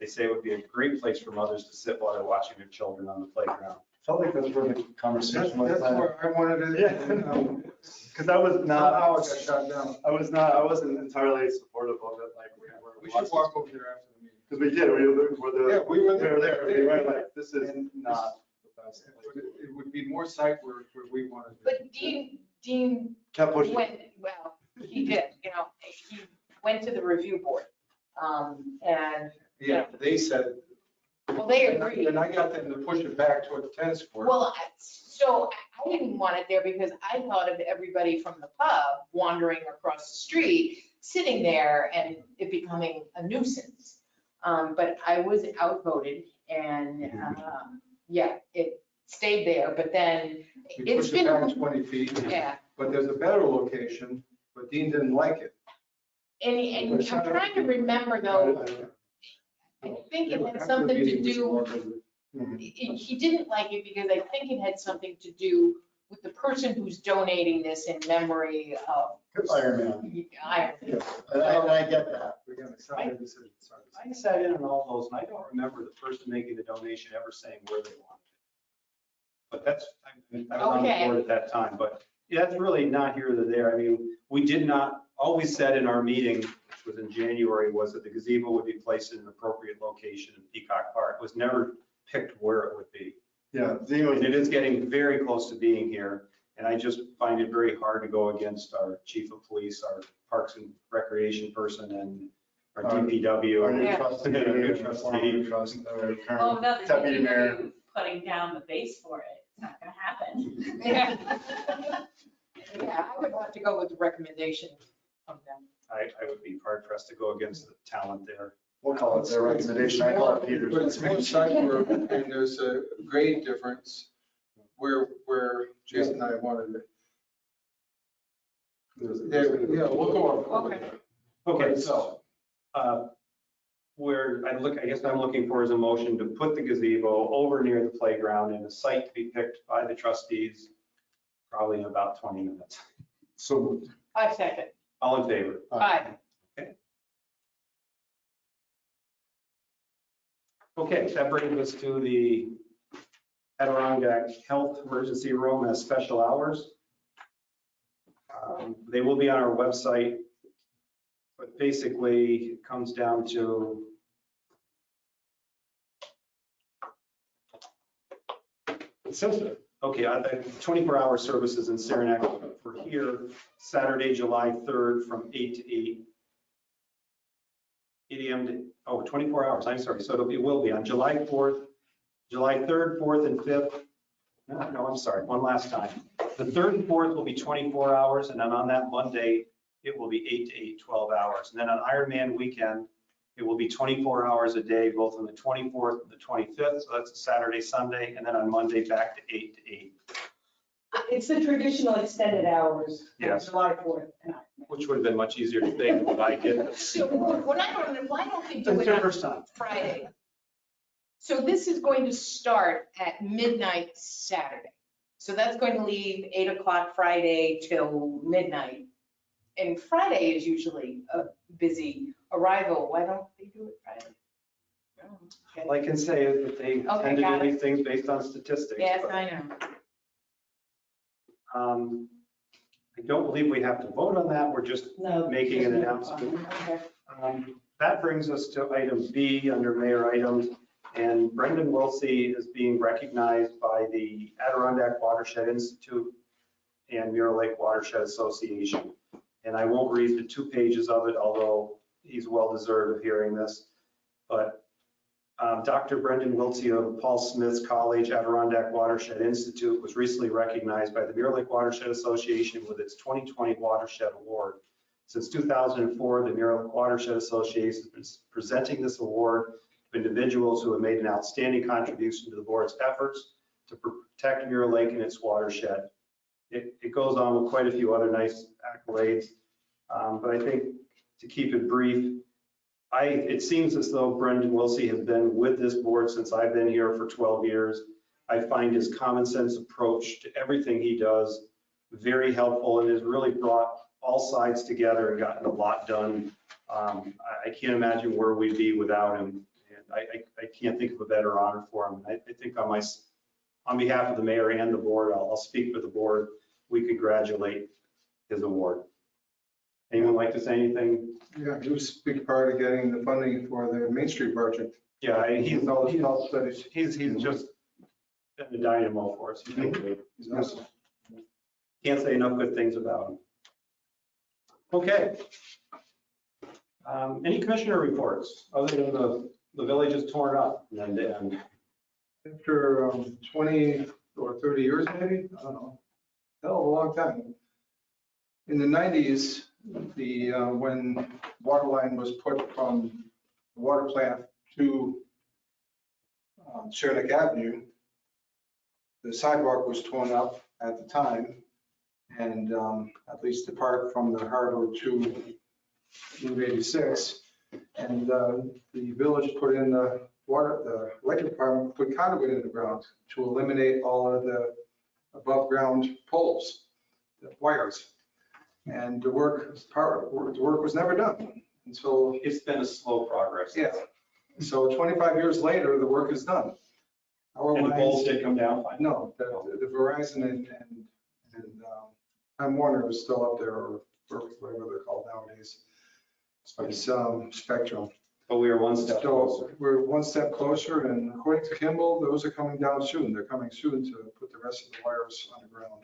They say it would be a great place for mothers to sit while they're watching their children on the playground. Felt like that's where the conversation was. That's where I wanted it. Because I was not, Somehow it got shut down. I wasn't entirely supportive of it, like. We should walk over there after the meeting. Because we did, we were Yeah, the. we were there. We were like, this is not the best. It would be more site work where we wanted to. But Dean Kept pushing. went, well, he did, he went to the review board. And, Yeah, they said. well, they agreed. And I got them to push it back toward the tennis court. Well, so I didn't want it there because I thought of everybody from the pub wandering across the street, sitting there and it becoming a nuisance. But I was outvoted and, yeah, it stayed there, but then We it's pushed it back been, 20 feet, yeah. but there's a better location, but Dean didn't like it. And I'm trying to remember though, I think it had something to do, he didn't like it because I think it had something to do with the person who's donating this in memory of Iron Man. Iron Man. And I get that. We're going to accept their decision. Sorry. I sat in on all those, and I don't remember the person making the donation ever saying where they wanted it. But that's, I was on the Okay. board at that time, but yeah, that's really not here or there. I mean, we did not, all we said in our meeting, which was in January, was that the gazebo would be placed in an appropriate location in Peacock Park. It was never picked where it would be. Yeah, Dean was. And it is getting very close to being here, and I just find it very hard to go against our chief of police, our Parks and Recreation person, and our DPW. Our new Yeah. trustee, Yeah, our new trustee, trustee. our Well, current without the deputy mayor. DPW putting down the base for it, it's not gonna happen. Yeah. Yeah, I would have to go with the recommendation of them. I would be hard pressed to go against the talent there. We'll call it their recommendation. I call it Peter's. But it's more site work, and there's a grade difference where Jason and I wanted it. Yeah, we'll go on. Okay. Okay, so, where I guess I'm looking for is a motion to put the gazebo over near the playground in a site to be picked by the trustees, probably in about 20 minutes. So, 5 seconds. All in favor? Aye. Okay, that brings us to the Adirondack Health Emergency Room as special hours. They will be on our website, but basically it comes down to okay, 24-hour services in Saranac for here, Saturday, July 3rd from 8 to 8 a.m. to, 24 hours, I'm sorry. So it will be on July 4th, July 3rd, 4th, and 5th. No, I'm sorry, one last time. The 3rd and 4th will be 24 hours, and then on that Monday, it will be 8 to 8, 12 hours. And then on Ironman weekend, it will be 24 hours a day, both on the 24th and the 25th. So that's a Saturday, Sunday, and then on Monday, back to 8 to 8. It's the traditional extended hours. Yes. July 4th. Which would have been much easier to think if I did. So when I don't know, why don't they do That's it your on first time. Friday? So this is going to start at midnight Saturday. So that's going to leave 8 o'clock Friday till midnight. And Friday is usually a busy arrival. Why don't they do it Friday? Oh, okay. All I can say is that they Okay, tend to got do it. these things based on statistics. Yes, but, I know. I don't believe we have to vote on that. We're just No. making an announcement. Okay. That brings us to item B under mayor items. And Brendan Wilsey is being recognized by the Adirondack Watershed Institute and Mirror Lake Watershed Association. And I won't read the 2 pages of it, although he's well deserved of hearing this. But Dr. Brendan Wilsey of Paul Smith's College Adirondack Watershed Institute was recently recognized by the Mirror Lake Watershed Association with its 2020 Watershed Award. Since 2004, the Mirror Lake Watershed Association has been presenting this award to individuals who have made an outstanding contribution to the board's efforts to protect Mirror Lake and its watershed. It goes on with quite a few other nice accolades, but I think to keep it brief, it seems as though Brendan Wilsey has been with this board since I've been here for 12 years. I find his common sense approach to everything he does very helpful and has really brought all sides together and gotten a lot done. I can't imagine where we'd be without him. And I can't think of a better honor for him. I think on behalf of the mayor and the board, I'll speak for the board. We congratulate his award. Anyone like to say anything? Yeah, he was a big part of getting the funding for the Main Street project. Yeah, he's All the health studies. just been a dynamo for us. He's been great. He's awesome. Can't say enough good things about him. Okay. Any commissioner reports other than the village is torn up and then After 20 or 30 years, maybe, I don't know, hell of a long time. In the 90s, when water line was put from the water plant to Shernick Avenue, the sidewalk was torn up at the time, and at least the part from the harbor to Route 86, and the village put in the electric department put conduit in the ground to eliminate all of the above ground poles, the wires. And the work was never done until. it's been a slow progress. Yeah. So 25 years later, the work is done. Our And the lines- poles did come down fine. No, the Verizon and Time Warner is still up there, or whatever they're called nowadays. It's Spectrum. But we are one step So closer. we're one step closer, and according to Kimball, those are coming down soon. They're coming soon to put the rest of the wires underground.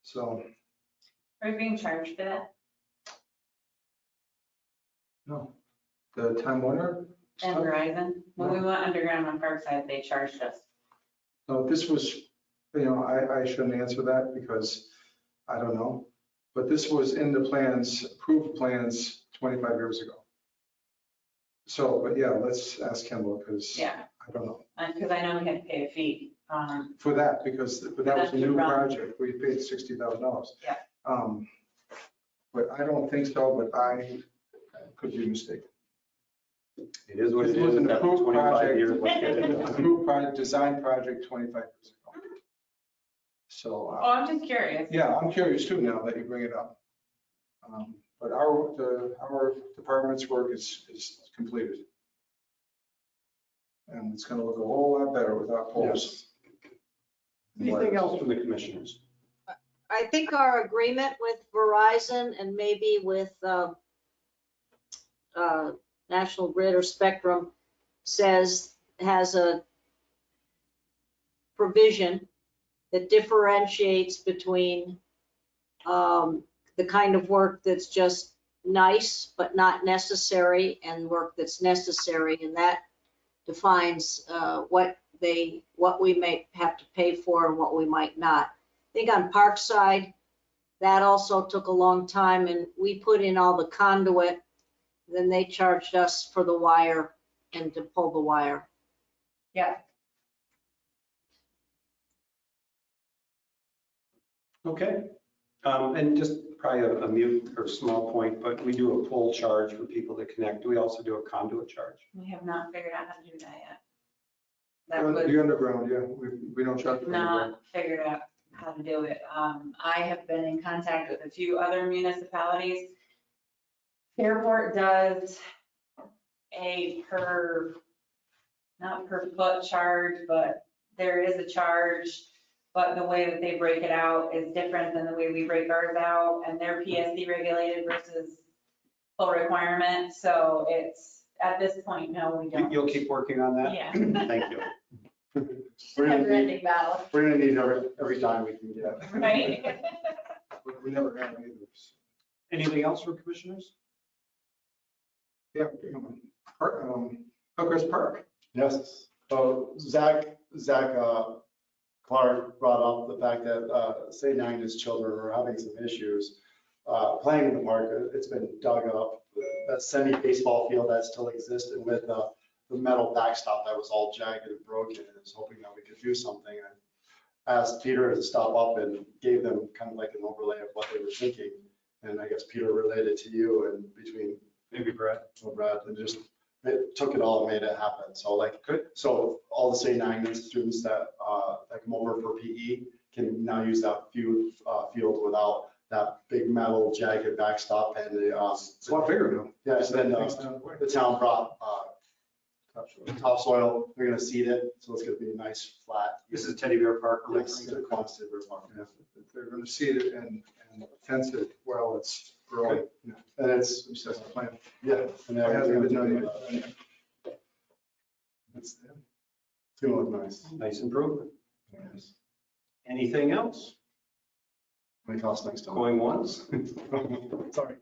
So, Are you being charged for that? no, the Time Warner. And stuff? Verizon? When we went underground on Parkside, they charged us. No, this was, I shouldn't answer that because I don't know. But this was in the plans, approved plans 25 years ago. So, but yeah, let's ask Kimball because Yeah, I don't know. because I know we had to pay a fee. For that, because but that was a That's new run. project. We paid $60,000. Yeah. But I don't think so, but I could be mistaken. It is what it It was is. an After approved 25 project. years, let's get it done. Approved project, design project 25 years ago. So, Oh, I'm just curious. yeah, I'm curious too now that you bring it up. But our department's work is completed. And it's gonna look a whole lot better without poles. Anything else from the commissioners? I think our agreement with Verizon and maybe with National Grid or Spectrum has a provision that differentiates between the kind of work that's just nice but not necessary and work that's necessary, and that defines what we may have to pay for and what we might not. I think on Parkside, that also took a long time, and we put in all the conduit, then they charged us for the wire and to pull the wire. Yeah. Okay. And just probably a mute or small point, but we do a pole charge for people to connect. Do we also do a conduit charge? We have not figured out how to do that yet. That would The underground, yeah, we don't charge for underground. not figured out how to do it. I have been in contact with a few other municipalities. Fairport does a not per foot charge, but there is a charge. But the way that they break it out is different than the way we break ours out, and they're PSD regulated versus full requirement. So at this point, no, we don't. You'll keep working on that? Yeah. Thank you. We're gonna Never need, ending battle, we're gonna need every dime we can get. right? We never have either. Anything else for commissioners? Yeah, Hooker's Park. Yes. So Zach Clark brought up the fact that St. Agnes children are having some issues playing in the park. It's been dug up. That semi-baseball field that still existed with the metal backstop that was all jagged and broken. And I was hoping that we could do something. I asked Peter to stop up and gave them kind of like an overlay of what they were thinking. And I guess Peter relayed it to you, and between Maybe Brad. Brad, and just it took it all and made it happen. So like, so all the St. Agnes students that come over for PE can now use that field without that big metal jagged backstop. And It's a lot bigger now. yeah, and then the town brought topsoil. They're gonna seed it, so it's gonna be nice, flat. This is Teddy Bear Park. Yes, the Quonset River Park. Yeah, they're going to seed it and fence it while it's growing. Yeah, And it's, that's the plan. yeah. And It hasn't been done yet. It's gonna look nice. Nice improvement. Yes. Anything else? May cost next time. Going once? Sorry.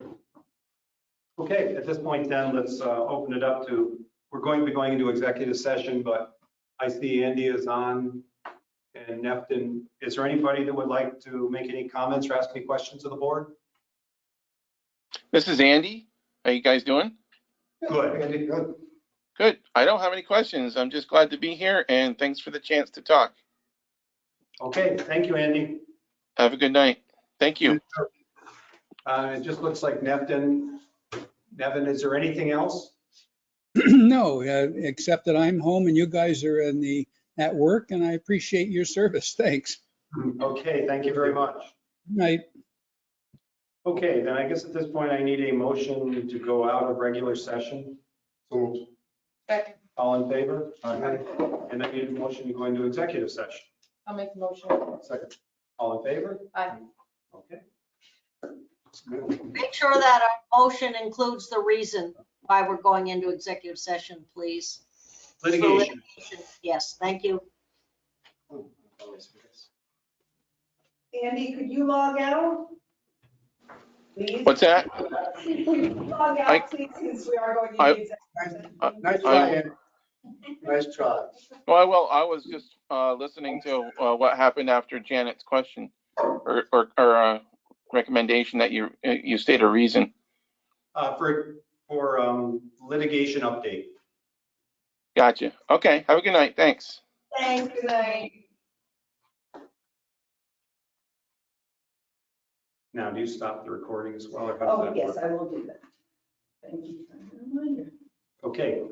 Okay, at this point then, let's open it up to, we're going to be going into executive session, but I see Andy is on and Nefton. Is there anybody that would like to make any comments or ask any questions of the board? This is Andy. How you guys doing? Good. Andy, good. Good. I don't have any questions. I'm just glad to be here, and thanks for the chance to talk. Okay, thank you, Andy. Have a good night. Thank you. It just looks like Nefton. Nevin, is there anything else? No, except that I'm home and you guys are at work, and I appreciate your service. Thanks. Okay, thank you very much. Night. Okay, then I guess at this point I need a motion to go out of regular session. So Second, All in favor? And I need a motion to go into executive session. I'll make the motion. second. All in favor? Aye. Okay. Make sure that our motion includes the reason why we're going into executive session, please. Litigation. Yes, thank you. Andy, could you log out? Please? What's that? Could you log out, please, since we are going into executive session? Nice try, Andy. Nice try. Well, I was just listening to what happened after Janet's question or recommendation that you state a reason. For litigation update. Gotcha. Okay. Have a good night. Thanks. Thanks, good night. Now, do you stop the recording as well? Or how does Oh, that yes, work? I will do that. Thank you for the reminder. Okay,